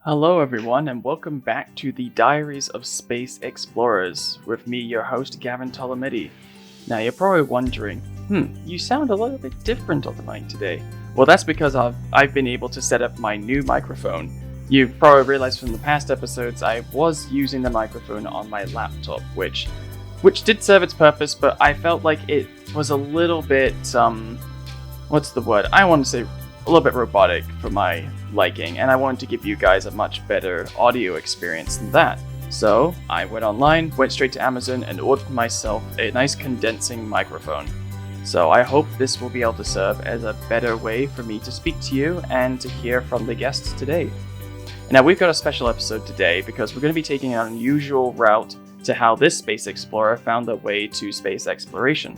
Hello everyone and welcome back to the Diaries of Space Explorers, with me, your host, Gavin Tolometti. Now you're probably wondering, you sound a little bit different on the mic today. Well, that's because I've been able to set up my new microphone. You've probably realized from the past episodes I was using the microphone on my laptop, which did serve its purpose, but I felt like it was a little bit, what's the word? I want to say a little bit robotic for my liking, and I wanted to give you guys a much better audio experience than that. So I went online, went straight to Amazon, and ordered myself a nice condensing microphone. So I hope this will be able to serve as a better way for me to speak to you and to hear from the guests today. Now we've got a special episode today because we're going to be taking an unusual route to how this space explorer found their way to space exploration.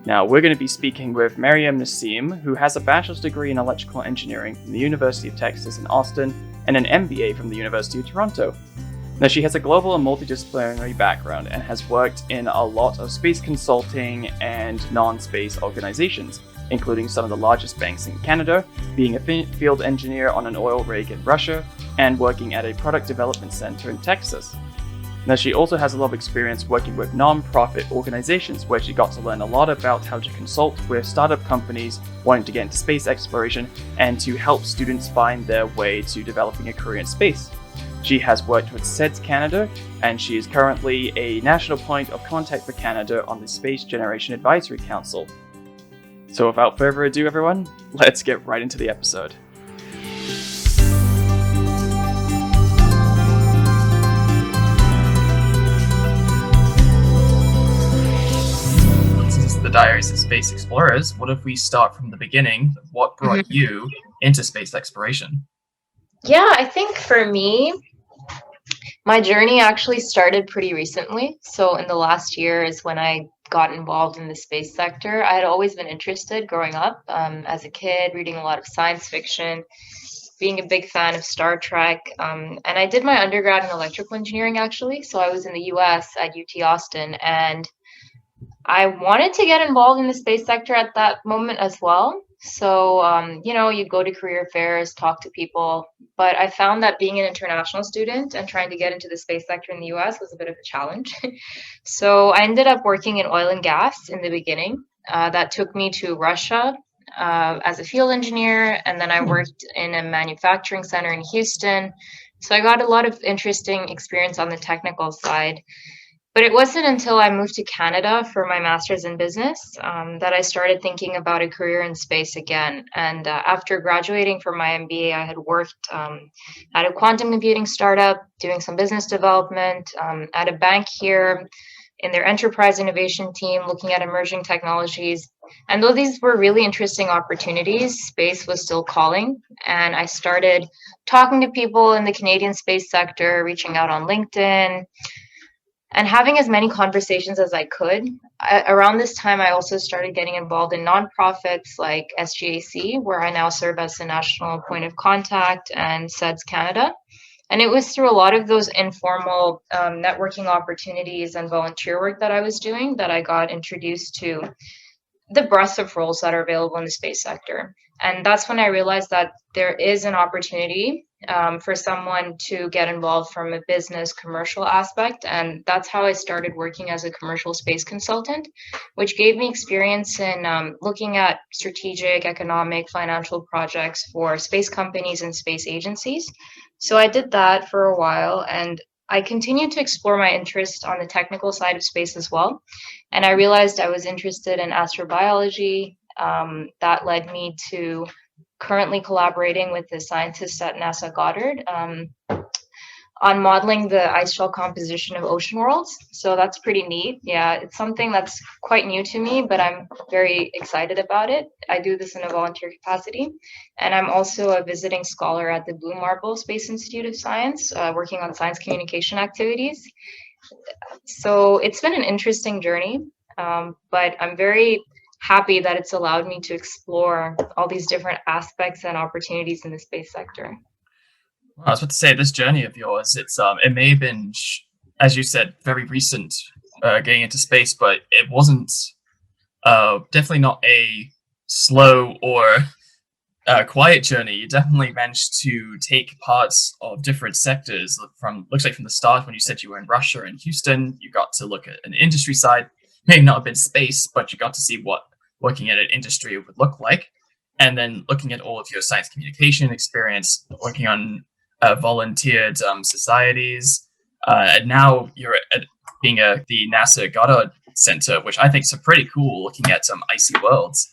Now, we're going to be speaking with Miriam Nassim, who has a bachelor's degree in electrical engineering from the University of Texas in Austin and an MBA from the University of Toronto. Now, she has a global and multidisciplinary background and has worked in a lot of space consulting and non-space organizations, including some of the largest banks in Canada, being a field engineer on an oil rig in Russia, and working at a product development center in Texas. Now, she also has a lot of experience working with non-profit organizations where she got to learn a lot about how to consult with startup companies wanting to get into space exploration and to help students find their way to developing a career in space. She has worked with SEDS-Canada, and she is currently a national point of contact for Canada on the Space Generation Advisory Council. So without further ado, everyone, let's get right into the episode. The Diaries of Space Explorers, what if we start from the beginning? What brought you into space exploration? Yeah, I think for me, my journey actually started pretty recently. So in the last year is when I got involved in the space sector. I had always been interested growing up as a kid, reading a lot of science fiction, being a big fan of Star Trek. And I did my undergrad in electrical engineering, actually. So I was in the US at UT Austin, and I wanted to get involved in the space sector at that moment as well. So, you go to career fairs, talk to people, but I found that being an international student and trying to get into the space sector in the US was a bit of a challenge. So I ended up working in oil and gas in the beginning. That took me to Russia as a field engineer, and then I worked in a manufacturing center in Houston. So I got a lot of interesting experience on the technical side. But it wasn't until I moved to Canada for my master's in business that I started thinking about a career in space again. And after graduating from my MBA, I had worked at a quantum computing startup, doing some business development at a bank here in their enterprise innovation team, looking at emerging technologies. And though these were really interesting opportunities, space was still calling. And I started talking to people in the Canadian space sector, reaching out on LinkedIn, and having as many conversations as I could. Around this time, I also started getting involved in nonprofits like SGAC, where I now serve as the national point of contact, and SEDS-Canada. And it was through a lot of those informal networking opportunities and volunteer work that I was doing that I got introduced to the breadth of roles that are available in the space sector. And that's when I realized that there is an opportunity for someone to get involved from a business commercial aspect. And that's how I started working as a commercial space consultant, which gave me experience in looking at strategic, economic, financial projects for space companies and space agencies. So I did that for a while, and I continued to explore my interest on the technical side of space as well. And I realized I was interested in astrobiology. That led me to currently collaborating with the scientists at NASA Goddard on modeling the ice shell composition of ocean worlds. So that's pretty neat. Yeah, it's something that's quite new to me, but I'm very excited about it. I do this in a volunteer capacity. And I'm also a visiting scholar at the Blue Marble Space Institute of Science, working on science communication activities. So it's been an interesting journey, but I'm very happy that it's allowed me to explore all these different aspects and opportunities in the space sector. Well, I was about to say, this journey of yours, it may have been, as you said, very recent getting into space, but it wasn't definitely not a slow or quiet journey. You definitely managed to take parts of different sectors. Looks like from the start when you said you were in Russia and Houston, you got to look at an industry side. Maybe not a bit space, but you got to see what working at an industry would look like. And then looking at all of your science communication experience, working on volunteered societies. And now you're being the NASA Goddard Center, which I think is pretty cool, looking at some icy worlds.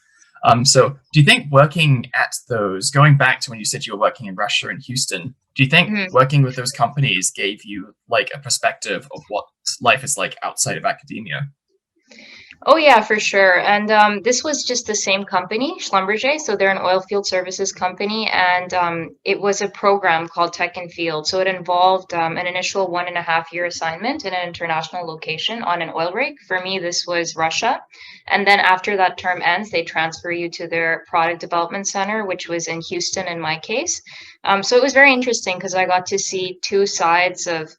So do you think working at those, going back to when you said you were working in Russia and Houston, do you think working with those companies gave you like a perspective of what life is like outside of academia? Oh yeah, for sure. And this was just the same company, Schlumberger. So they're an oil field services company, and it was a program called Tech and Field. So it involved an initial 1.5 year assignment in an international location on an oil rig. For me, this was Russia. And then after that term ends, they transfer you to their product development center, which was in Houston in my case. So it was very interesting because I got to see two sides of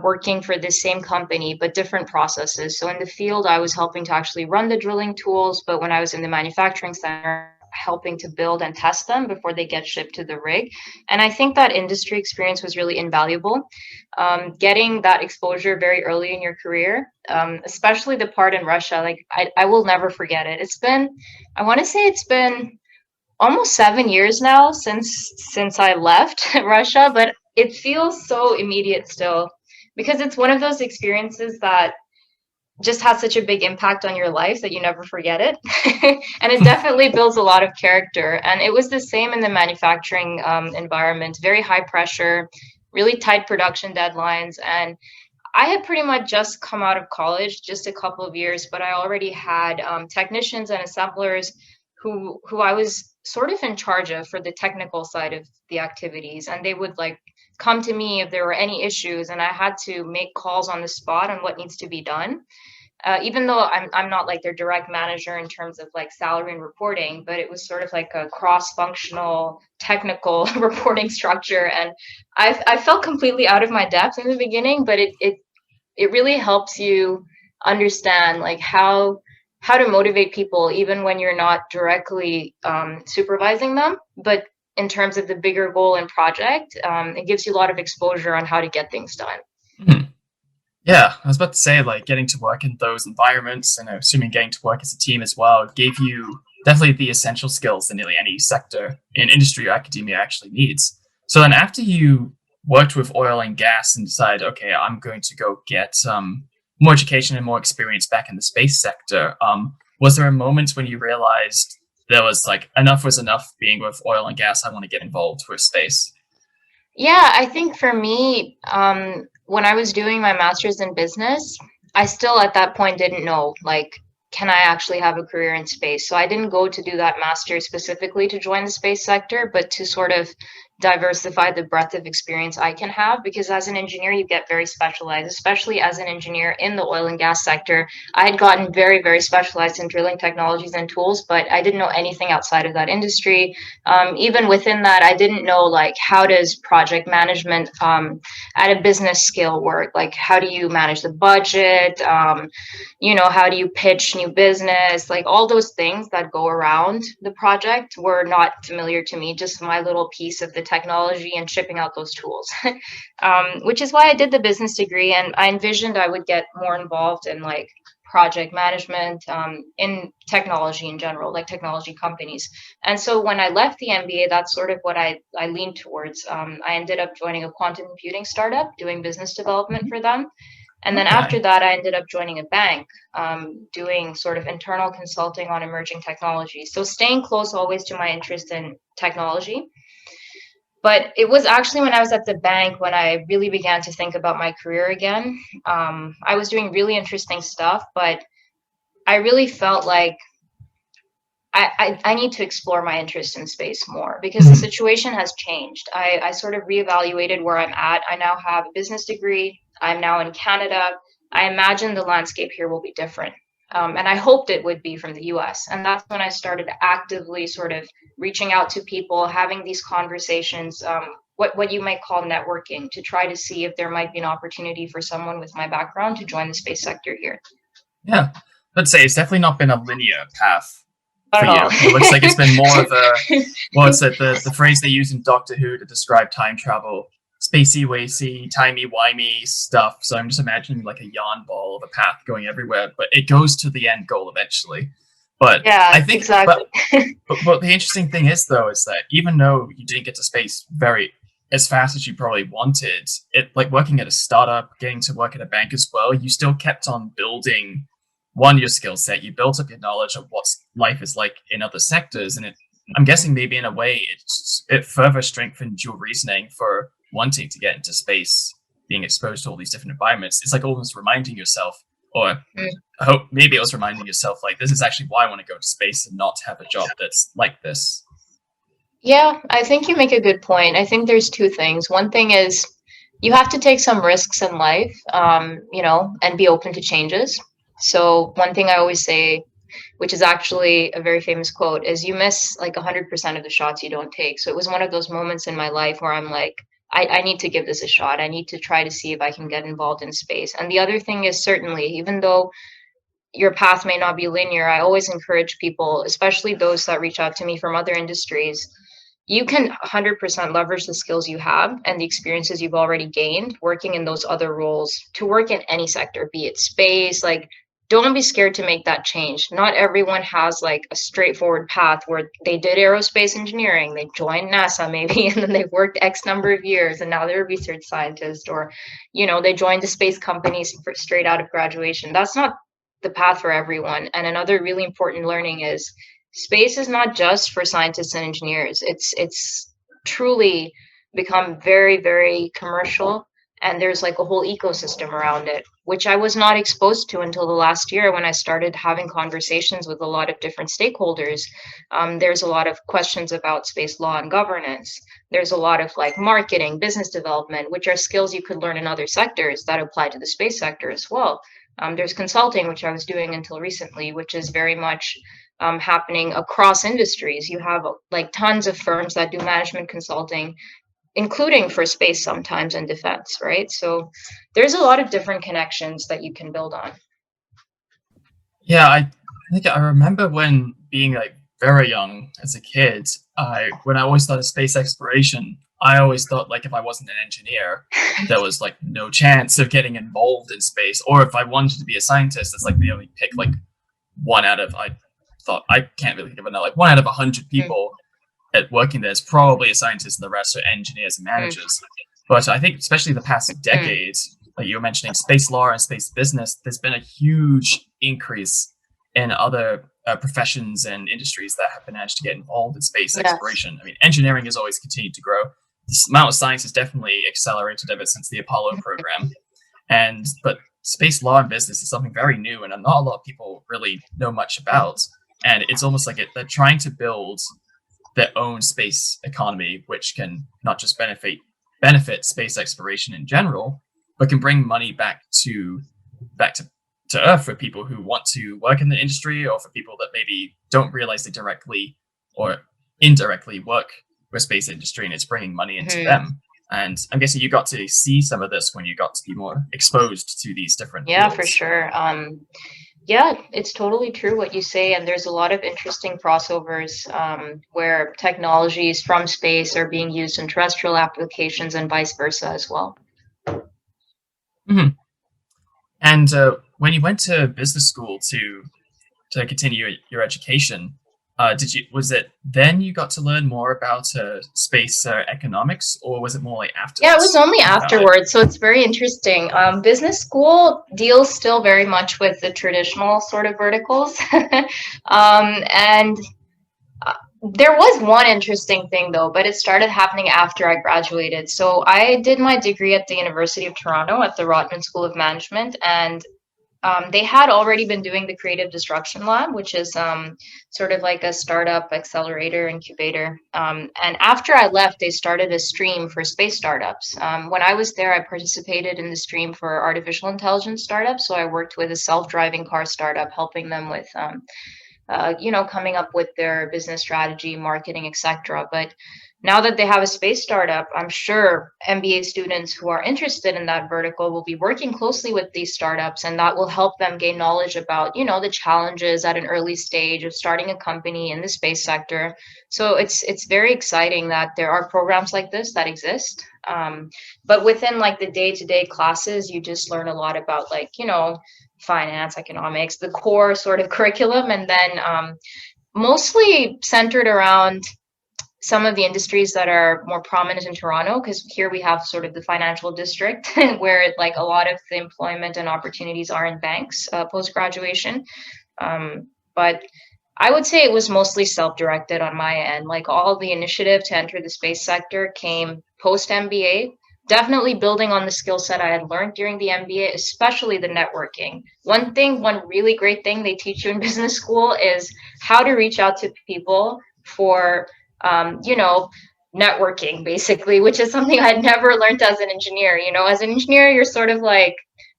working for this same company, but different processes. So in the field, I was helping to actually run the drilling tools, but when I was in the manufacturing center, helping to build and test them before they get shipped to the rig. And I think that industry experience was really invaluable. Getting that exposure very early in your career, especially the part in Russia, like I will never forget it. I want to say it's been almost 7 years now since I left Russia, but it feels so immediate still because it's one of those experiences that just has such a big impact on your life that you never forget it. And it definitely builds a lot of character. And it was the same in the manufacturing environment, very high pressure, really tight production deadlines. And I had pretty much just come out of college, just a couple of years, but I already had technicians and assemblers who I was sort of in charge of for the technical side of the activities. And they would like come to me if there were any issues, and I had to make calls on the spot on what needs to be done. Even though I'm not like their direct manager in terms of like salary and reporting, but it was sort of like a cross-functional technical reporting structure. And I felt completely out of my depth in the beginning, but it really helps you understand like how to motivate people even when you're not directly supervising them. But in terms of the bigger goal and project, it gives you a lot of exposure on how to get things done. Mhm. Yeah, I was about to say, like, getting to work in those environments and assuming getting to work as a team as well gave you definitely the essential skills that nearly any sector in industry or academia actually needs. So then after you worked with oil and gas and decided, okay, I'm going to go get more education and more experience back in the space sector, was there a moment when you realized there was like enough was enough being with oil and gas, I want to get involved with space? Yeah, I think for me, when I was doing my master's in business, I still at that point didn't know, like, can I actually have a career in space? So I didn't go to do that master specifically to join the space sector, but to sort of diversify the breadth of experience I can have. Because as an engineer, you get very specialized, especially as an engineer in the oil and gas sector. I had gotten very, very specialized in drilling technologies and tools, but I didn't know anything outside of that industry. Even within that, I didn't know like how does project management at a business scale work? Like how do you manage the budget? How do you pitch new business? Like all those things that go around the project were not familiar to me, just my little piece of the technology and shipping out those tools. Which is why I did the business degree, and I envisioned I would get more involved in like project management in technology in general, like technology companies. And so when I left the MBA, that's sort of what I leaned towards. I ended up joining a quantum computing startup, doing business development for them. And then Okay. after that, I ended up joining a bank, doing sort of internal consulting on emerging technologies. So staying close always to my interest in technology. But it was actually when I was at the bank when I really began to think about my career again. I was doing really interesting stuff, but I really felt like I need to explore my interest in space more because the Mhm. situation has changed. I sort of reevaluated where I'm at. I now have a business degree. I'm now in Canada. I imagine the landscape here will be different. And I hoped it would be from the US. And that's when I started actively sort of reaching out to people, having these conversations, what you might call networking, to try to see if there might be an opportunity for someone with my background to join the space sector here. Yeah. Let's say it's definitely not been a linear path Not for at you? all. It looks like it's been more of a, well, it's the phrase they use in Doctor Who to describe time travel. Spacey, wacy, timey-wimey stuff. So I'm just imagining like a yarn ball of a path going everywhere, but it goes to the end goal eventually. But I Yeah, think, exactly. but the interesting thing is though, is that even though you didn't get to space very as fast as you probably wanted, it like working at a startup, getting to work at a bank as well, you still kept on building your skill set. You built up your knowledge of what life is like in other sectors, and I'm guessing maybe in a way it further strengthened your reasoning for wanting to get into space, being exposed to all these different environments. It's like almost reminding yourself, or Mm. I hope maybe it was reminding yourself, like, this is actually why I want to go to space and not have a job that's like this. Yeah, I think you make a good point. I think there's two things. One thing is you have to take some risks in life, and be open to changes. So one thing I always say, which is actually a very famous quote, is you miss like 100% of the shots you don't take. So it was one of those moments in my life where I'm like, I need to give this a shot. I need to try to see if I can get involved in space. And the other thing is certainly, even though your path may not be linear, I always encourage people, especially those that reach out to me from other industries, you can 100% leverage the skills you have and the experiences you've already gained working in those other roles to work in any sector, be it space. Like, don't be scared to make that change. Not everyone has like a straightforward path where they did aerospace engineering, they joined NASA maybe, and then they've worked X number of years and now they're a research scientist, or, they joined the space companies straight out of graduation. That's not the path for everyone. And another really important learning is space is not just for scientists and engineers. It's truly become very, very commercial, and there's like a whole ecosystem around it, which I was not exposed to until the last year when I started having conversations with a lot of different stakeholders. There's a lot of questions about space law and governance. There's a lot of like marketing, business development, which are skills you could learn in other sectors that apply to the space sector as well. There's consulting, which I was doing until recently, which is very much happening across industries. You have like tons of firms that do management consulting, including for space sometimes and defense, right? So there's a lot of different connections that you can build on. Yeah, I think I remember when being like very young as a kid, when I always thought of space exploration, I always thought like if I wasn't an engineer, there was like no chance of getting involved in space. Or if I wanted to be a scientist, it's like they only pick like one out of I thought I can't really think of it now, like one out of 100 people at working there is probably a scientist, and the rest are engineers and managers. But I think especially the past decades, like you were mentioning, space law and space business, there's been a huge increase in other professions and industries that have managed to get involved in space Yes. exploration. I mean, engineering has always continued to grow. The amount of science has definitely accelerated ever since the Apollo program. But space law and business is something very new, and not a lot of people really know much about. And it's almost like they're trying to build their own space economy, which can not just benefit space exploration in general, but can bring money back to Earth for people who want to work in the industry, or for people that maybe don't realize they directly or indirectly work with space industry, and it's bringing money into them. And I'm guessing you got to see some of this when you got to be more exposed to these different Yeah, fields. for sure. Yeah, it's totally true what you say, and there's a lot of interesting crossovers where technologies from space are being used in terrestrial applications and vice versa as well. Mm-hmm. And when you went to business school to continue your education, was it then you got to learn more about space economics, or was it more like afterwards? Yeah, it was only afterwards, so it's very interesting. Business school deals still very much with the traditional sort of verticals, and there was one interesting thing though, but it started happening after I graduated. So I did my degree at the University of Toronto at the Rotman School of Management, and they had already been doing the Creative Destruction Lab, which is sort of like a startup accelerator incubator. And after I left, they started a stream for space startups. When I was there, I participated in the stream for artificial intelligence startups. So I worked with a self-driving car startup, helping them with coming up with their business strategy, marketing, etc. But now that they have a space startup, I'm sure MBA students who are interested in that vertical will be working closely with these startups, and that will help them gain knowledge about, the challenges at an early stage of starting a company in the space sector. So it's very exciting that there are programs like this that exist. But within like the day-to-day classes, you just learn a lot about like, finance, economics, the core sort of curriculum, and then mostly centered around some of the industries that are more prominent in Toronto, because here we have sort of the financial district where like a lot of the employment and opportunities are in banks post graduation. But I would say it was mostly self-directed on my end. Like all the initiative to enter the space sector came post MBA, definitely building on the skill set I had learned during the MBA, especially the networking. One really great thing they teach you in business school is how to reach out to people for networking, basically, which is something I'd never learned as an engineer. As an engineer, you're sort of like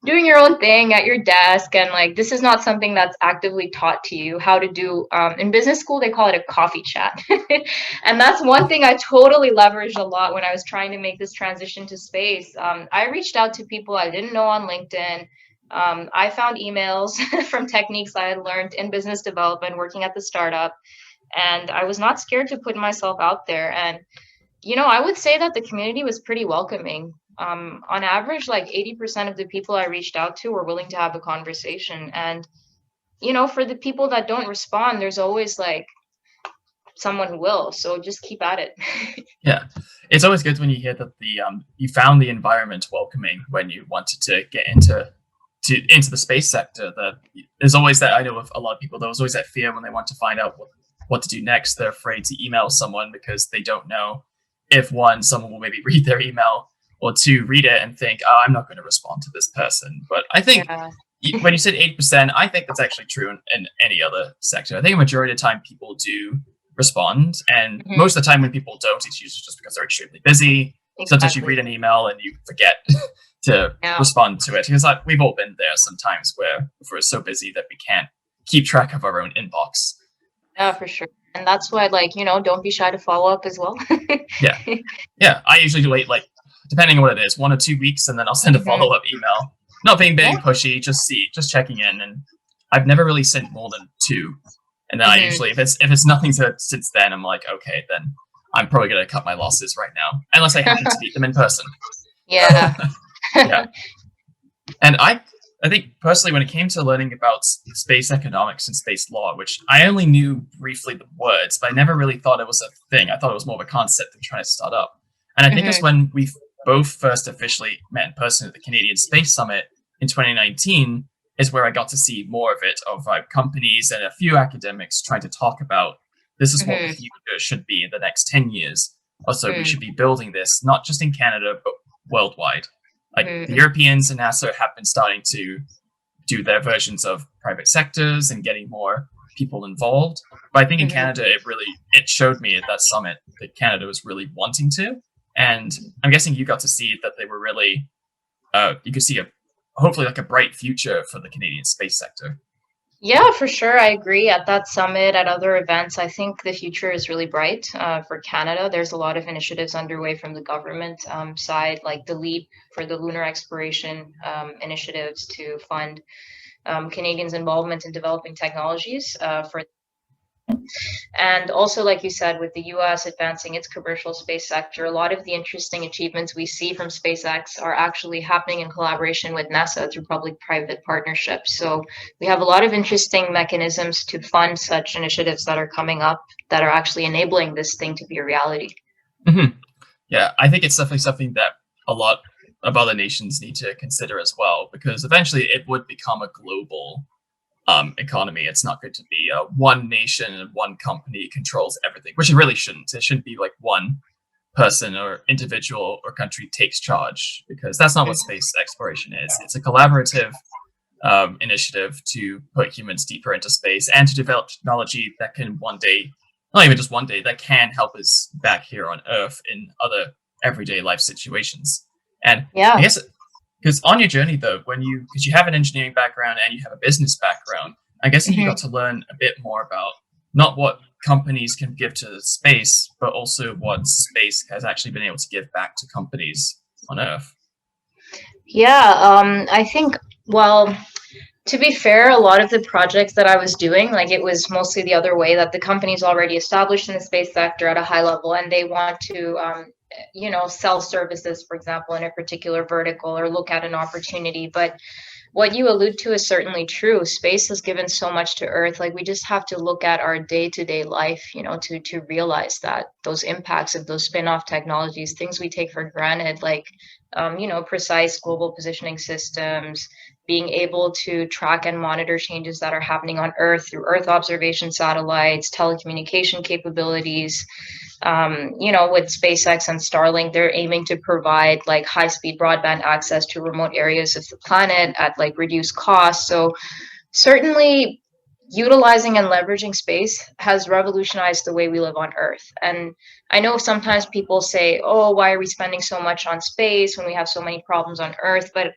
doing your own thing at your desk, and like this is not something that's actively taught to you how to do. In business school, they call it a coffee chat. And that's one thing I totally leveraged a lot when I was trying to make this transition to space. I reached out to people I didn't know on LinkedIn. I found emails from techniques I had learned in business development working at the startup, and I was not scared to put myself out there. And I would say that the community was pretty welcoming. On average, like 80% of the people I reached out to were willing to have a conversation. And for the people that don't respond, there's always like someone who will. So just keep at it. Yeah, it's always good when you hear that you found the environment welcoming when you wanted to get into the space sector. That there's always that, I know of a lot of people, there was always that fear when they want to find out what to do next. They're afraid to email someone because they don't know if one, someone will maybe read their email, or two, read it and think, oh, I'm not going to respond to this person. But I think when you said 8%, I think that's actually true in any other sector. I think a majority of the time people do respond. And most of the time when people don't, it's usually just because they're extremely busy. Exactly. Sometimes you read an email and you forget to respond to it. Because we've all been there sometimes where we're so busy that we can't keep track of our own inbox. Yeah, for sure. And that's why, don't be shy to follow up as well. Yeah. I usually wait, depending on what it is, 1 or 2 weeks, and then I'll send a follow-up email. Not being big pushy, just checking in. And I've never really sent more than 2. And then I usually, if it's nothing since then, I'm like, okay, then I'm probably going to cut my losses right now, unless I happen to meet them in person. Yeah. Yeah. And I think personally, when it came to learning about space economics and space law, which I only knew briefly the words, but I never really thought it was a thing. I thought it was more of a concept than trying to start up. And I think it's when we both first officially met in person at the Canadian Space Summit in 2019 is where I got to see more of it, of companies and a few academics trying to talk about this is what the future should be in the next 10 years. Also, we should be building this, not just in Canada, but worldwide. The Europeans and NASA have been starting to do their versions of private sectors and getting more people involved. But I think in Canada, it showed me at that summit that Canada was really wanting to. And I'm guessing you got to see that they were really, you could see hopefully a bright future for the Canadian space sector. Yeah, for sure. I agree. At that summit, at other events, I think the future is really bright for Canada. There's a lot of initiatives underway from the government side, like the LEAP for the lunar exploration initiatives to fund Canadians' involvement in developing technologies and also, like you said, with the US advancing its commercial space sector, a lot of the interesting achievements we see from SpaceX are actually happening in collaboration with NASA through public-private partnerships. So we have a lot of interesting mechanisms to fund such initiatives that are coming up that are actually enabling this thing to be a reality. Yeah, I think it's definitely something that a lot of other nations need to consider as well, because eventually it would become a global economy. It's not going to be one nation and one company controls everything, which it really shouldn't. It shouldn't be like one person or individual or country takes charge, because that's not what space exploration is. It's a collaborative initiative to put humans deeper into space and to develop technology that can one day, not even just one day, that can help us back here on Earth in other everyday life situations. And I guess, because on your journey though, because you have an engineering background and you have a business background, I guess you got to learn a bit more about not what companies can give to space, but also what space has actually been able to give back to companies on Earth. Yeah, I think, well, to be fair, a lot of the projects that I was doing, like it was mostly the other way, that the company's already established in the space sector at a high level and they want to, sell services, for example, in a particular vertical or look at an opportunity. But what you allude to is certainly true. Space has given so much to Earth. Like we just have to look at our day-to-day life, to realize that those impacts of those spin-off technologies, things we take for granted, like precise global positioning systems, being able to track and monitor changes that are happening on Earth through Earth observation satellites, telecommunication capabilities. With SpaceX and Starlink, they're aiming to provide like high-speed broadband access to remote areas of the planet at like reduced cost. So certainly utilizing and leveraging space has revolutionized the way we live on Earth. And I know sometimes people say, oh, why are we spending so much on space when we have so many problems on Earth? But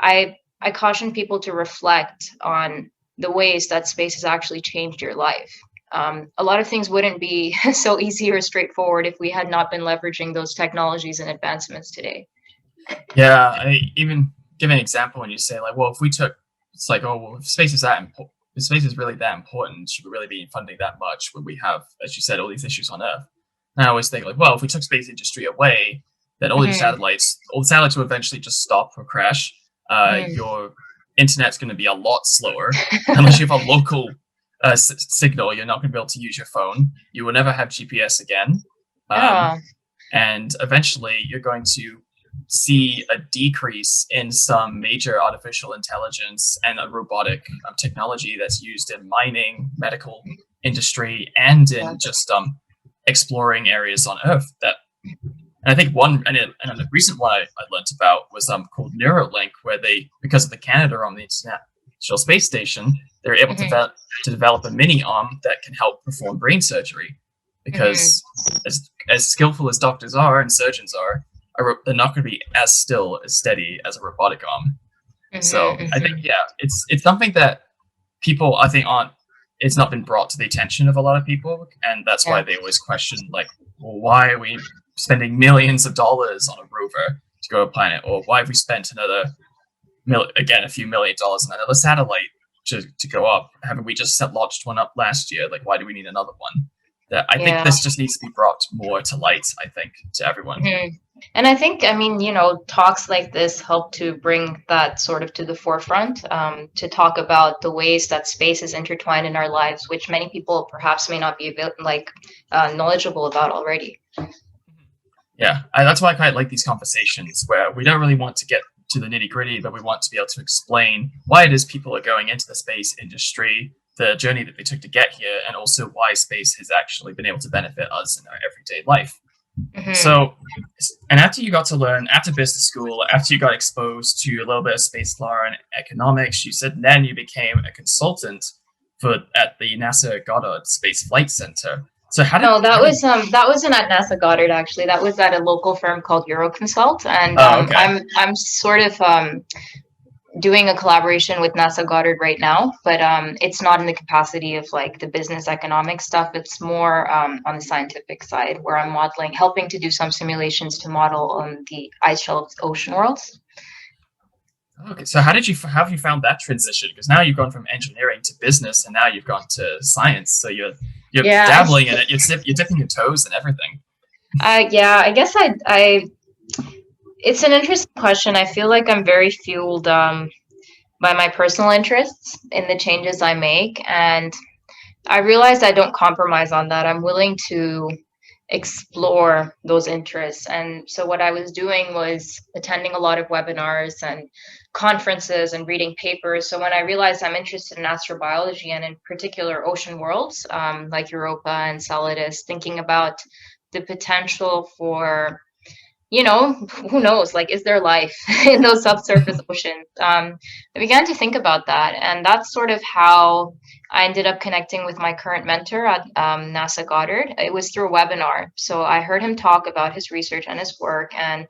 I caution people to reflect on the ways that space has actually changed your life. A lot of things wouldn't be so easy or straightforward if we had not been leveraging those technologies and advancements today. Yeah, I even give an example when you say like, well, if we took, it's like, oh, well, if space is that important, if space is really that important, should we really be funding that much when we have, as you said, all these issues on Earth? And I always think like, well, if we took space industry away, then all the satellites will eventually just stop or crash. Your internet's going to be a lot slower unless you have a local signal. You're not going to be able to use your phone. You will never have GPS again. And eventually you're going to see a decrease in some major artificial intelligence and a robotic technology that's used in mining, medical industry, and in just exploring areas on Earth. And I think one, and a recent one I learned about was called Neuralink, where they, because of the Canadarm on the International Space Station, they're able to develop a mini arm that can help perform brain surgery. Because as skillful as doctors are and surgeons are, they're not going to be as still, as steady as a robotic arm. So I think, it's something that people, I think, it's not been brought to the attention of a lot of people. And that's why they always question, like, well, why are we spending millions of dollars on a rover to go to a planet? Or why have we spent a few $1 million on another satellite to go up? Haven't we just launched one up last year? Like, why do we need another one? I think this just needs to be brought more to light, I think, to everyone. And I think, talks like this help to bring that sort of to the forefront, to talk about the ways that space is intertwined in our lives, which many people perhaps may not be knowledgeable about already. Yeah, that's why I quite like these conversations where we don't really want to get to the nitty gritty, but we want to be able to explain why it is people are going into the space industry, the journey that they took to get here, and also why space has actually been able to benefit us in our everyday life. So, and after you got to learn, after business school, after you got exposed to a little bit of space law and economics, you said then you became a consultant at the NASA Goddard Space Flight Center. So that wasn't at NASA Goddard, actually. That was at a local firm called Euroconsult, and I'm sort of doing a collaboration with NASA Goddard right now, but it's not in the capacity of like the business economic stuff. It's more on the scientific side, where I'm helping to do some simulations to model the ice shelves ocean worlds. Okay, so how have you found that transition? Because now you've gone from engineering to business, and now you've gone to science. So you're dabbling in it. You're dipping your toes in everything. I guess it's an interesting question. I feel like I'm very fueled by my personal interests in the changes I make. And I realized I don't compromise on that. I'm willing to explore those interests. And so what I was doing was attending a lot of webinars and conferences and reading papers. So when I realized I'm interested in astrobiology and in particular ocean worlds, like Europa and Enceladus, thinking about the potential for, who knows, like, is there life in those subsurface oceans? I began to think about that. And that's sort of how I ended up connecting with my current mentor at NASA Goddard. It was through a webinar. So I heard him talk about his research and his work, and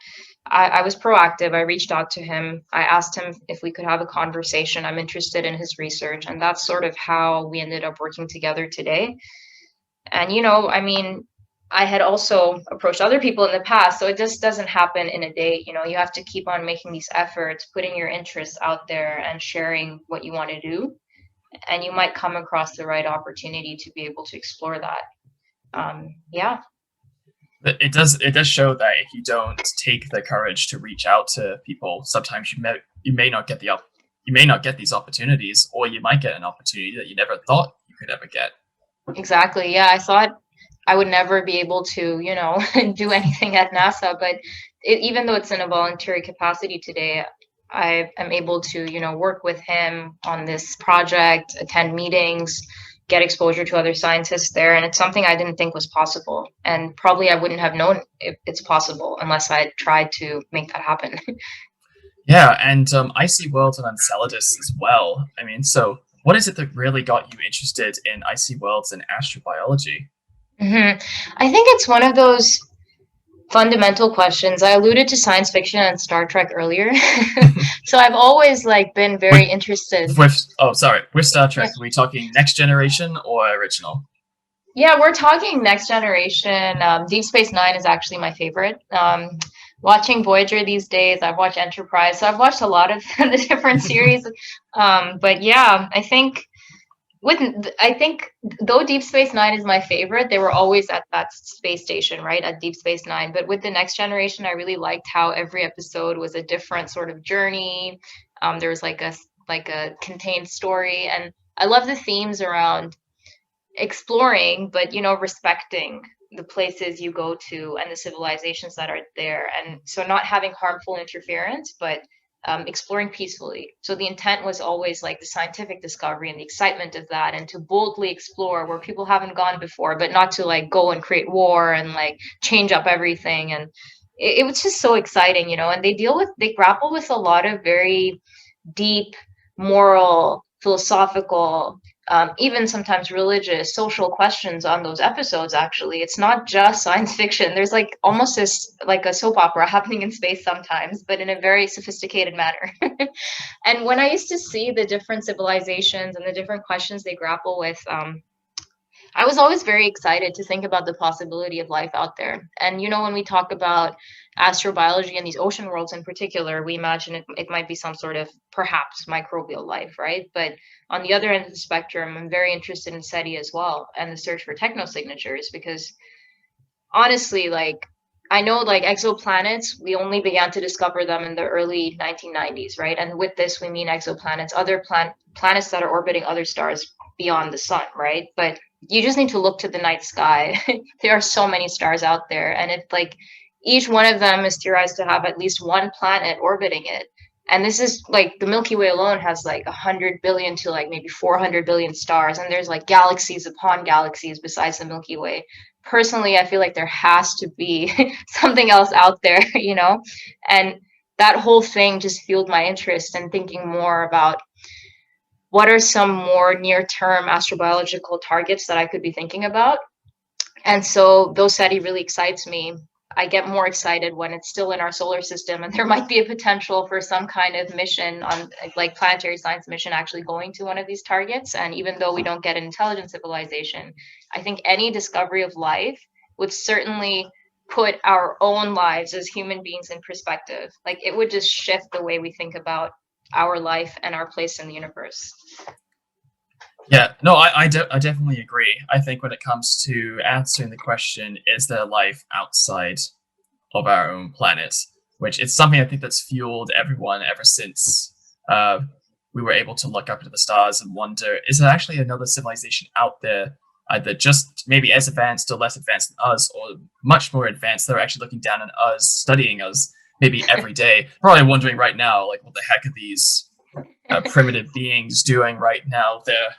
I was proactive. I reached out to him. I asked him if we could have a conversation. I'm interested in his research. And that's sort of how we ended up working together today. And, you know, I mean, I had also approached other people in the past, so it just doesn't happen in a day. You know, you have to keep on making these efforts, putting your interests out there and sharing what you want to do. And you might come across the right opportunity to be able to explore that. Yeah. But it does show that if you don't take the courage to reach out to people, sometimes you may not get you may not get these opportunities, or you might get an opportunity that you never thought you could ever get. Exactly. Yeah, I thought I would never be able to, you know, do anything at NASA, but even though it's in a voluntary capacity today, I am able to, you know, work with him on this project, attend meetings, get exposure to other scientists there, and it's something I didn't think was possible, and probably I wouldn't have known if it's possible unless I tried to make that happen. Yeah, and Icy Worlds and Enceladus as well. I mean, so what is it that really got you interested in icy worlds and astrobiology? I think it's one of those fundamental questions. I alluded to science fiction and Star Trek earlier. So I've always like been with, very interested. with Star Trek, are we talking Next Generation or original? Yeah, we're talking next generation. Deep Space Nine is actually my favorite. Watching Voyager these days, I've watched Enterprise, so I've watched a lot of the different series. But yeah, I think though Deep Space Nine is my favorite, they were always at that space station, right? At Deep Space Nine. But with the Next Generation, I really liked how every episode was a different sort of journey. There was like a contained story, and I love the themes around exploring, but you know, respecting the places you go to and the civilizations that are there, and so not having harmful interference, but exploring peacefully. So the intent was always like the scientific discovery and the excitement of that, and to boldly explore where people haven't gone before, but not to like go and create war and like change up everything. And it was just so exciting, you know. And they grapple with a lot of very deep moral, philosophical, even sometimes religious, social questions on those episodes. Actually, it's not just science fiction. There's like almost this like a soap opera happening in space sometimes, but in a very sophisticated manner. And when I used to see the different civilizations and the different questions they grapple with, I was always very excited to think about the possibility of life out there. And, you know, when we talk about astrobiology and these ocean worlds in particular, we imagine it might be some sort of perhaps microbial life, right? But on the other end of the spectrum, I'm very interested in SETI as well and the search for technosignatures, because honestly, like, I know like exoplanets, we only began to discover them in the early 1990s, right? And with this, we mean exoplanets, other planets that are orbiting other stars beyond the sun, right? But you just need to look to the night sky. There are so many stars out there, and it's like each one of them is theorized to have at least one planet orbiting it. And this is like the Milky Way alone has like 100 billion to like maybe 400 billion stars, and there's like galaxies upon galaxies besides the Milky Way. Personally, I feel like there has to be something else out there, you know? And that whole thing just fueled my interest in thinking more about what are some more near-term astrobiological targets that I could be thinking about. And so though SETI really excites me, I get more excited when it's still in our solar system and there might be a potential for some kind of mission on like planetary science mission actually going to one of these targets. And even though we don't get an intelligent civilization, I think any discovery of life would certainly put our own lives as human beings in perspective. Like it would just shift the way we think about our life and our place in the universe. Yeah, no, I definitely agree. I think when it comes to answering the question, is there life outside of our own planet, which it's something I think that's fueled everyone ever since we were able to look up into the stars and wonder, is there actually another civilization out there, either just maybe as advanced or less advanced than us, or much more advanced, that are actually looking down on us, studying us, maybe every day, probably wondering right now, like, what the heck are these primitive beings doing right now? They're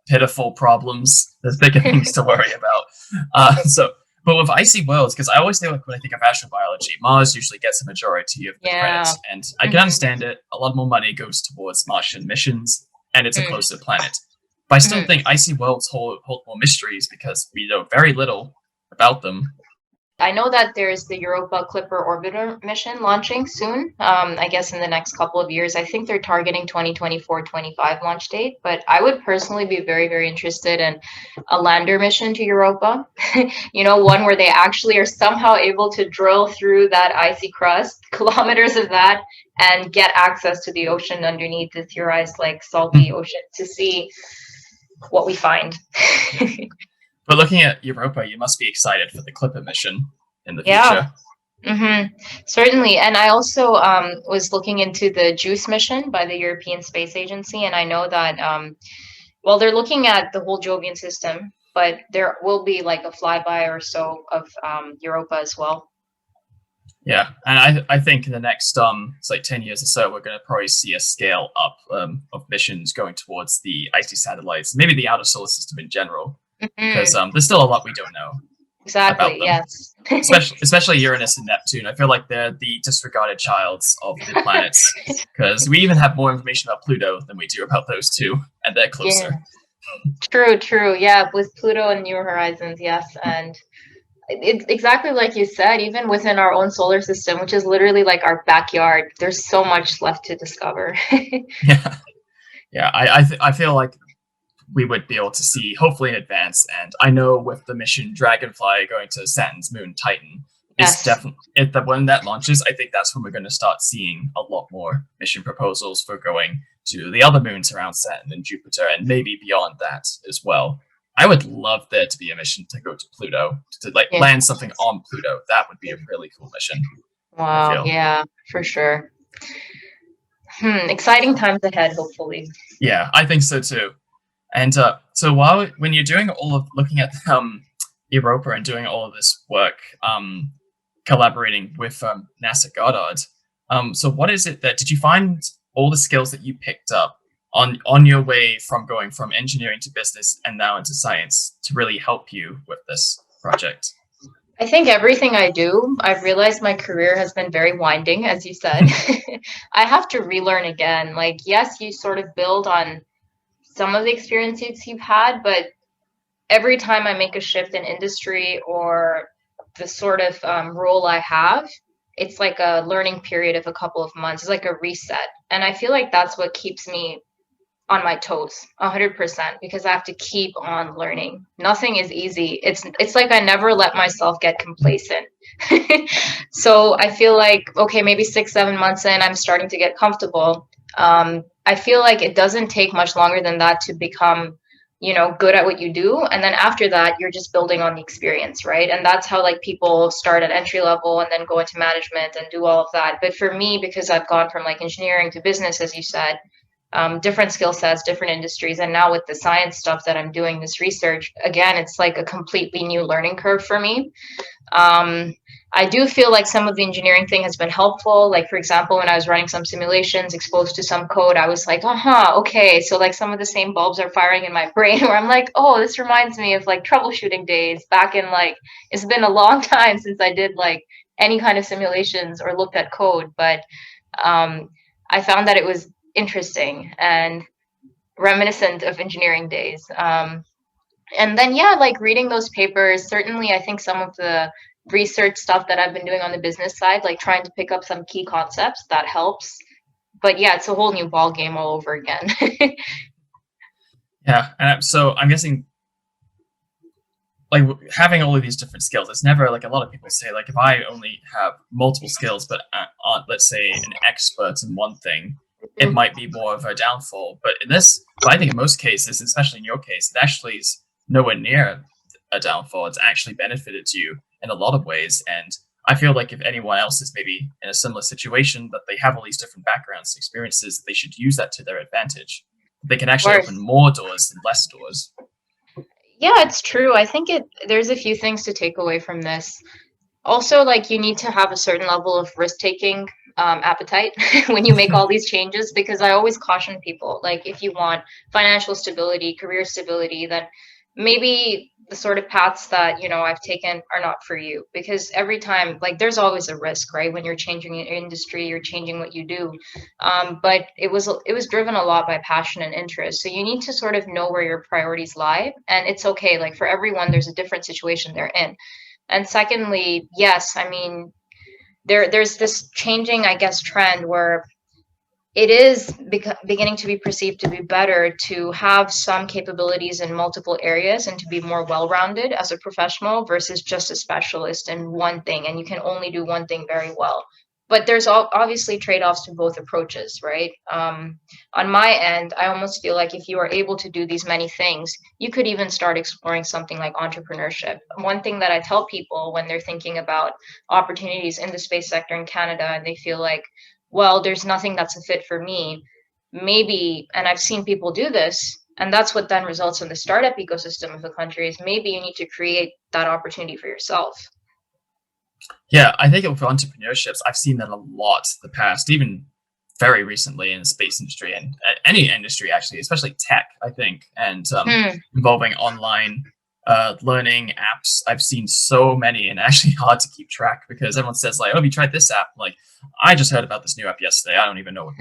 pitiful problems. There's bigger things to worry about. But with icy worlds, because I always think like when I think of astrobiology, Mars usually gets a majority of the credit, and I can understand it. A lot more money goes towards Martian missions, and it's a closer planet. But I still think icy worlds hold more mysteries because we know very little about them. I know that there's the Europa Clipper orbiter mission launching soon. I guess in the next couple of years. I think they're targeting 2024-25 launch date, but I would personally be very, very interested in a lander mission to Europa. One where they actually are somehow able to drill through that icy crust, kilometers of that, and get access to the ocean underneath the theorized like salty ocean to see what we find. But looking at Europa, you must be excited for the Clipper mission in the Yeah. future. Certainly. And I also was looking into the JUICE mission by the European Space Agency. And I know that, well, they're looking at the whole Jovian system, but there will be like a flyby or so of Europa as well. Yeah, and I think in the next it's like 10 years or so, we're going to probably see a scale up of missions going towards the icy satellites, maybe the outer solar system in general, because there's still a lot we don't know. Exactly. About them. Yes. especially Uranus and Neptune. I feel like they're the disregarded childs of the planets, because we even have more information about Pluto than we do about those two, and they're closer. Yeah. True. Yeah, with Pluto and New Horizons, yes, and it's exactly like you said. Even within our own solar system, which is literally like our backyard, there's so much left to discover. Yeah. I feel like we would be able to see, hopefully in advance. And I know with the mission Dragonfly going to Saturn's moon Titan, it's definitely when that launches, I think that's when we're going to start seeing a lot more mission proposals for going to the other moons around Saturn and Jupiter, and maybe beyond that as well. I would love there to be a mission to go to Pluto, to land something on Pluto. That would be a really cool mission. Wow, yeah, for sure. Exciting times ahead, hopefully. Yeah, I think so too. And so when you're doing all of looking at Europa and doing all of this work, collaborating with NASA Goddard, so what is it that did you find all the skills that you picked up on your way from going from engineering to business and now into science to really help you with this project? I think everything I do, I've realized my career has been very winding, as you said. I have to relearn again. Like, yes, you sort of build on some of the experiences you've had, but every time I make a shift in industry or the sort of role I have, it's like a learning period of a couple of months. It's like a reset. And I feel like that's what keeps me on my toes 100%, because I have to keep on learning. Nothing is easy. It's like I never let myself get complacent. So I feel like, okay, maybe 6-7 months in, I'm starting to get comfortable. I feel like it doesn't take much longer than that to become, good at what you do. And then after that, you're just building on the experience, right? And that's how like people start at entry level and then go into management and do all of that. But for me, because I've gone from like engineering to business, as you said, different skill sets, different industries. And now with the science stuff that I'm doing, this research, again, it's like a completely new learning curve for me. I do feel like some of the engineering thing has been helpful. Like, for example, when I was running some simulations, exposed to some code, I was like, okay. So like some of the same bulbs are firing in my brain where I'm like, oh, this reminds me of like troubleshooting days back in like, it's been a long time since I did like any kind of simulations or looked at code. But I found that it was interesting and reminiscent of engineering days. And then, yeah, like reading those papers, certainly I think some of the research stuff that I've been doing on the business side, like trying to pick up some key concepts, that helps. But yeah, it's a whole new ball game all over again. Yeah, and so I'm guessing like having all of these different skills, it's never like a lot of people say like if I only have multiple skills but aren't, let's say, an expert in one thing, it might be more of a downfall. But in this, I think in most cases, especially in your case, it actually is nowhere near a downfall. It's actually benefited you in a lot of ways. And I feel like if anyone else is maybe in a similar situation, that they have all these different backgrounds and experiences, they should use that to their advantage. They can actually open more doors than less doors. Yeah, it's true. I think there's a few things to take away from this. Also, like you need to have a certain level of risk-taking appetite when you make all these changes, because I always caution people, like if you want financial stability, career stability, then maybe the sort of paths that I've taken are not for you, because every time, like, there's always a risk, right? When you're changing your industry, you're changing what you do. But it was driven a lot by passion and interest. So you need to sort of know where your priorities lie, and it's okay. Like for everyone, there's a different situation they're in. And secondly, yes, I mean, there's this changing, I guess, trend where it is beginning to be perceived to be better to have some capabilities in multiple areas and to be more well-rounded as a professional versus just a specialist in one thing, and you can only do one thing very well. But there's obviously trade-offs to both approaches, right? On my end, I almost feel like if you are able to do these many things, you could even start exploring something like entrepreneurship. One thing that I tell people when they're thinking about opportunities in the space sector in Canada and they feel like, well, there's nothing that's a fit for me, maybe, and I've seen people do this, and that's what then results in the startup ecosystem of the country, is maybe you need to create that opportunity for yourself. Yeah, I think for entrepreneurships, I've seen that a lot the past, even very recently in the space industry and any industry, actually, especially tech, I think, and involving online learning apps. I've seen so many, and actually hard to keep track because everyone says like, "Oh, have you tried this app?" Like, I just heard about this new app yesterday. I don't even know what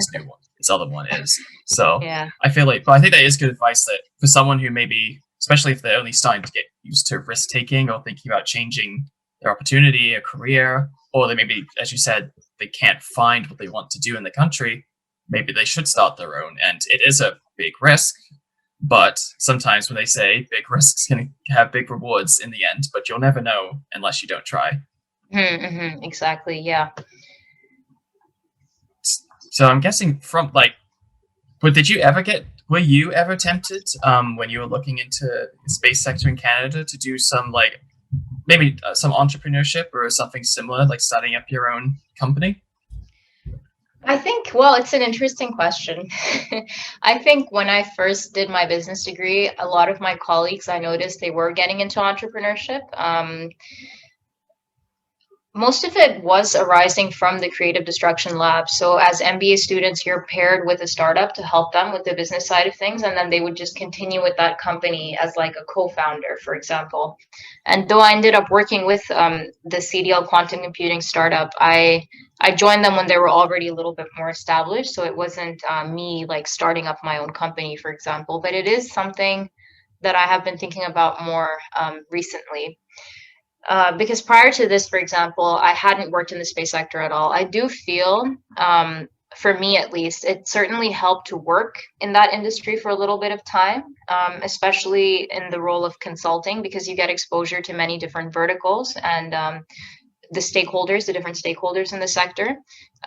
this other one is. So Yeah. I feel like, but I think that is good advice that for someone who maybe, especially if they're only starting to get used to risk taking or thinking about changing their opportunity, a career, or they maybe, as you said, they can't find what they want to do in the country, maybe they should start their own. And it is a big risk, but sometimes when they say big risks can have big rewards in the end, but you'll never know unless you don't try. Exactly. Yeah. So I'm guessing from like, but were you ever tempted when you were looking into the space sector in Canada to do some like, maybe some entrepreneurship or something similar, like starting up your own company? I think, well, it's an interesting question. I think when I first did my business degree, a lot of my colleagues, I noticed they were getting into entrepreneurship. Most of it was arising from the Creative Destruction Lab. So as MBA students, you're paired with a startup to help them with the business side of things, and then they would just continue with that company as like a co-founder, for example. And though I ended up working with the CDL quantum computing startup, I joined them when they were already a little bit more established. So it wasn't me like starting up my own company, for example, but it is something that I have been thinking about more recently. Because prior to this, for example, I hadn't worked in the space sector at all. I do feel, for me at least, it certainly helped to work in that industry for a little bit of time, especially in the role of consulting, because you get exposure to many different verticals and the different stakeholders in the sector.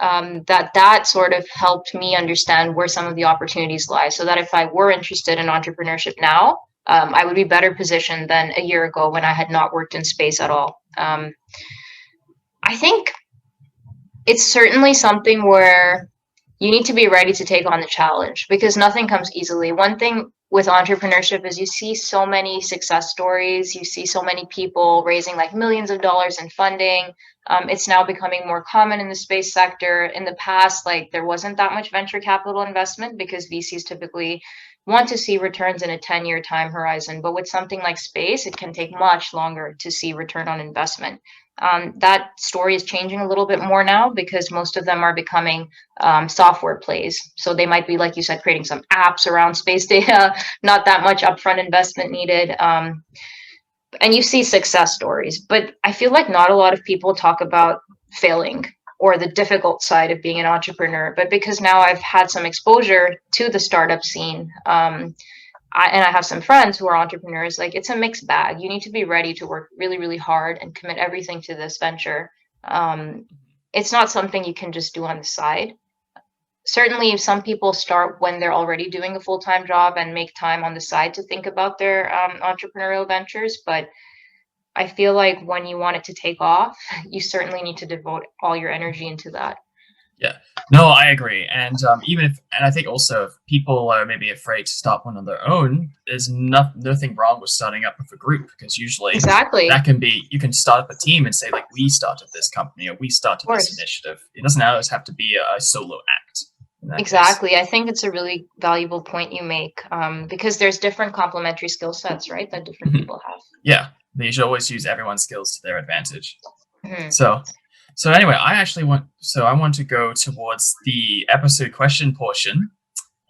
That sort of helped me understand where some of the opportunities lie, so that if I were interested in entrepreneurship now, I would be better positioned than a year ago when I had not worked in space at all. I think it's certainly something where you need to be ready to take on the challenge because nothing comes easily. One thing with entrepreneurship is you see so many success stories. You see so many people raising like millions of dollars in funding. It's now becoming more common in the space sector. In the past, like there wasn't that much venture capital investment because VCs typically want to see returns in a 10-year time horizon. But with something like space, it can take much longer to see return on investment. That story is changing a little bit more now because most of them are becoming software plays. So they might be, like you said, creating some apps around space data, not that much upfront investment needed. And you see success stories, but I feel like not a lot of people talk about failing or the difficult side of being an entrepreneur. But because now I've had some exposure to the startup scene, and I have some friends who are entrepreneurs, like it's a mixed bag. You need to be ready to work really, really hard and commit everything to this venture. It's not something you can just do on the side. Certainly, some people start when they're already doing a full-time job and make time on the side to think about their entrepreneurial ventures. But I feel like when you want it to take off, you certainly need to devote all your energy into that. Yeah, no, I agree. And and I think also if people are maybe afraid to start one on their own, there's nothing wrong with starting up with a group because usually Exactly. that can be, you can start up a team and say like, we started this company or we started this initiative. It doesn't always have to be a solo act. Exactly. Case. I think it's a really valuable point you make because there's different complementary skill sets, right, that different people have. Yeah, they should always use everyone's skills to their advantage. So anyway, I want to go towards the episode question portion,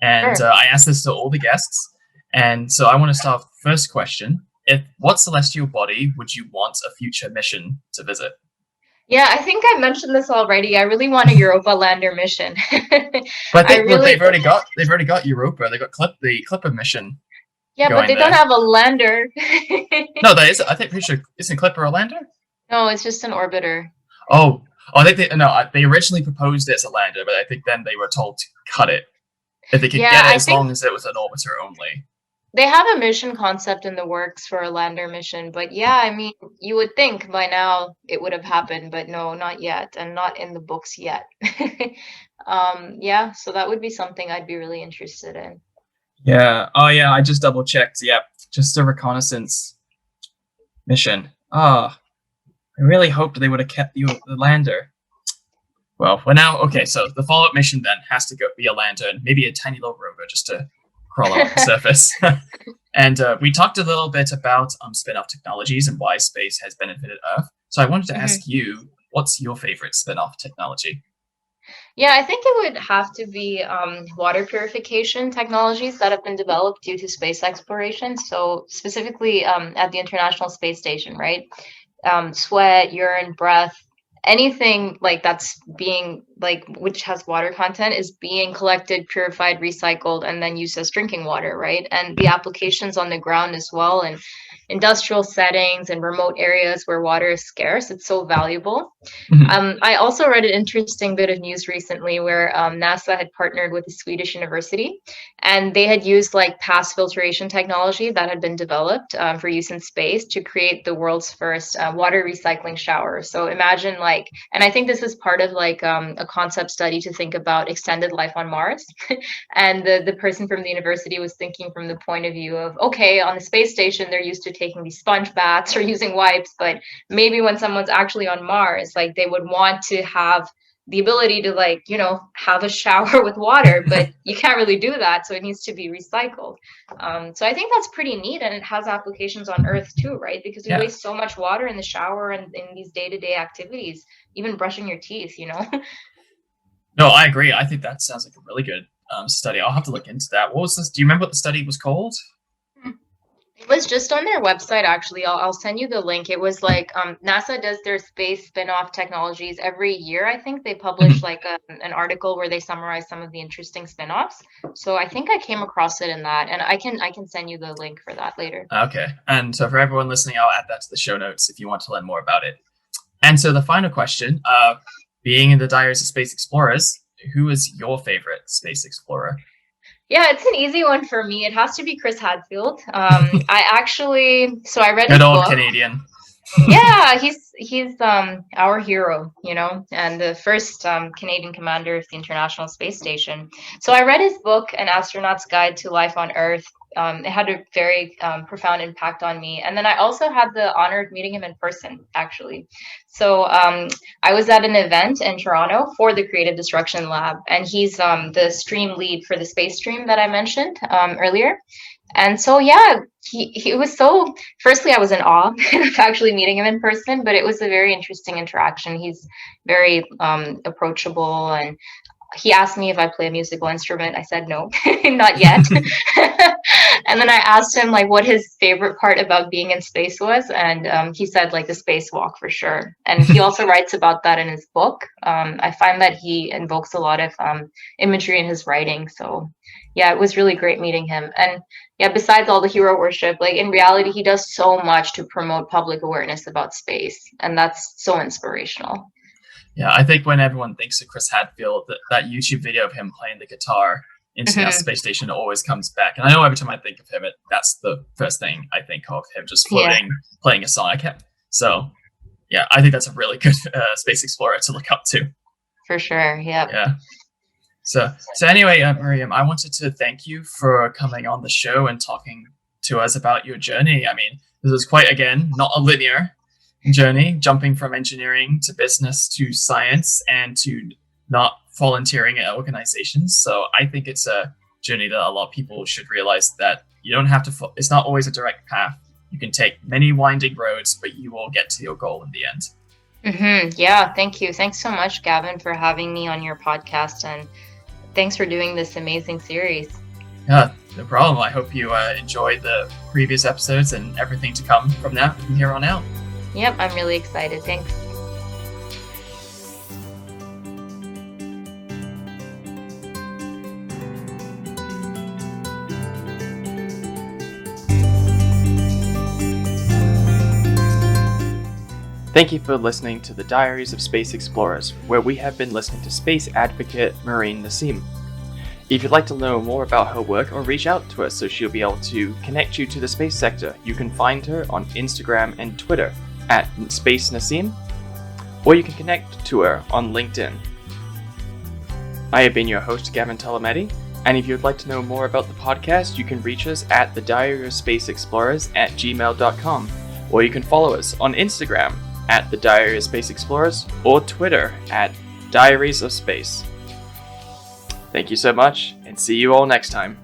and I asked this to all the guests, and so I want to start with the first question, what celestial body would you want a future mission to visit? Yeah, I think I mentioned this already. I really want a Europa lander mission. But I think they've already got Europa. They got the Clipper mission. Yeah, but they don't have a lander. No, that is. I think pretty sure isn't Clipper a lander? No, it's just an orbiter. Oh, I think they originally proposed it as a lander, but I think then they were told to cut it if they could get it as long as it was an orbiter only. They have a mission concept in the works for a lander mission, but yeah, I mean, you would think by now it would have happened, but no, not yet, and not in the books yet. Yeah, so that would be something I'd be really interested in. Yeah. Oh, yeah. I just double checked. Yep. Just a reconnaissance mission. I really hoped they would have kept the lander. Well, now, okay. So the follow-up mission then has to be a lander and maybe a tiny little rover just to crawl off the surface. And we talked a little bit about spin-off technologies and why space has benefited Earth. So I wanted to ask you, what's your favorite spin-off technology? Yeah, I think it would have to be water purification technologies that have been developed due to space exploration. So specifically at the International Space Station, right? Sweat, urine, breath, anything like that's being which has water content is being collected, purified, recycled, and then used as drinking water, right? And the applications on the ground as well, and industrial settings and remote areas where water is scarce, it's so valuable. I also read an interesting bit of news recently where NASA had partnered with a Swedish university, and they had used past filtration technology that had been developed for use in space to create the world's first water recycling shower. So imagine and I think this is part of a concept study to think about extended life on Mars. And the person from the university was thinking from the point of view of, okay, on the space station, they're used to taking these sponge baths or using wipes, but maybe when someone's actually on Mars, they would want to have the ability to have a shower with water, but you can't really do that, so it needs to be recycled. So I think that's pretty neat, and it has applications on Earth too, right? Because we waste so much water in the shower and in these day-to-day activities, even brushing your teeth. No, I agree. I think that sounds like a really good study. I'll have to look into that. What was this? Do you remember what the study was called? It was just on their website, actually. I'll send you the link. It was NASA does their space spin-off technologies every year. I think they publish an article where they summarize some of the interesting spin-offs. So I think I came across it in that, and I can send you the link for that later. Okay. And so for everyone listening, I'll add that to the show notes if you want to learn more about it. And so the final question, being in the Diaries of Space Explorers, who is your favorite space explorer? Yeah, it's an easy one for me. It has to be Chris Hadfield. I read good his old book. Canadian. Yeah, he's our hero, and the first Canadian commander of the International Space Station. So I read his book, An Astronaut's Guide to Life on Earth. It had a very profound impact on me. And then I also had the honor of meeting him in person, actually. So I was at an event in Toronto for the Creative Destruction Lab, and he's the stream lead for the space stream that I mentioned earlier. And so, yeah, he was so, firstly, I was in awe of actually meeting him in person, but it was a very interesting interaction. He's very approachable, and he asked me if I play a musical instrument. I said no, not yet. And then I asked him what his favorite part about being in space was, and he said the spacewalk for sure. And he also writes about that in his book. I find that he invokes a lot of imagery in his writing. So yeah, it was really great meeting him. And yeah, besides all the hero worship, in reality, he does so much to promote public awareness about space, and that's so inspirational. Yeah, I think when everyone thinks of Chris Hadfield, that YouTube video of him playing the guitar in the space station always comes back. And I know every time I think of him, that's the first thing I think of, him just floating, playing a song. So, yeah, I think that's a really good space explorer to look up to. For sure, yeah. So anyway, Miriam, I wanted to thank you for coming on the show and talking to us about your journey. I mean, this is quite, again, not a linear journey, jumping from engineering to business to science and to not volunteering at organizations. So I think it's a journey that a lot of people should realize that you don't have to, it's not always a direct path. You can take many winding roads, but you will get to your goal in the end. Yeah, thank you. Thanks so much, Gavin, for having me on your podcast. And thanks for doing this amazing series. Yeah, no problem. I hope you enjoyed the previous episodes and everything to come from that from here on out. Yep, I'm really excited. Thanks. Thank you for listening to the Diaries of Space Explorers, where we have been listening to space advocate Miriam Nassim. If you'd like to know more about her work or reach out to us so she'll be able to connect you to the space sector, you can find her on Instagram and Twitter at Space Nassim, or you can connect to her on LinkedIn. I have been your host, Gavin Tolometti, and if you'd like to know more about the podcast, you can reach us at the Diary of Space Explorers at gmail.com, or you can follow us on Instagram at the Diary of Space Explorers or Twitter at Diaries of Space. Thank you so much, and see you all next time.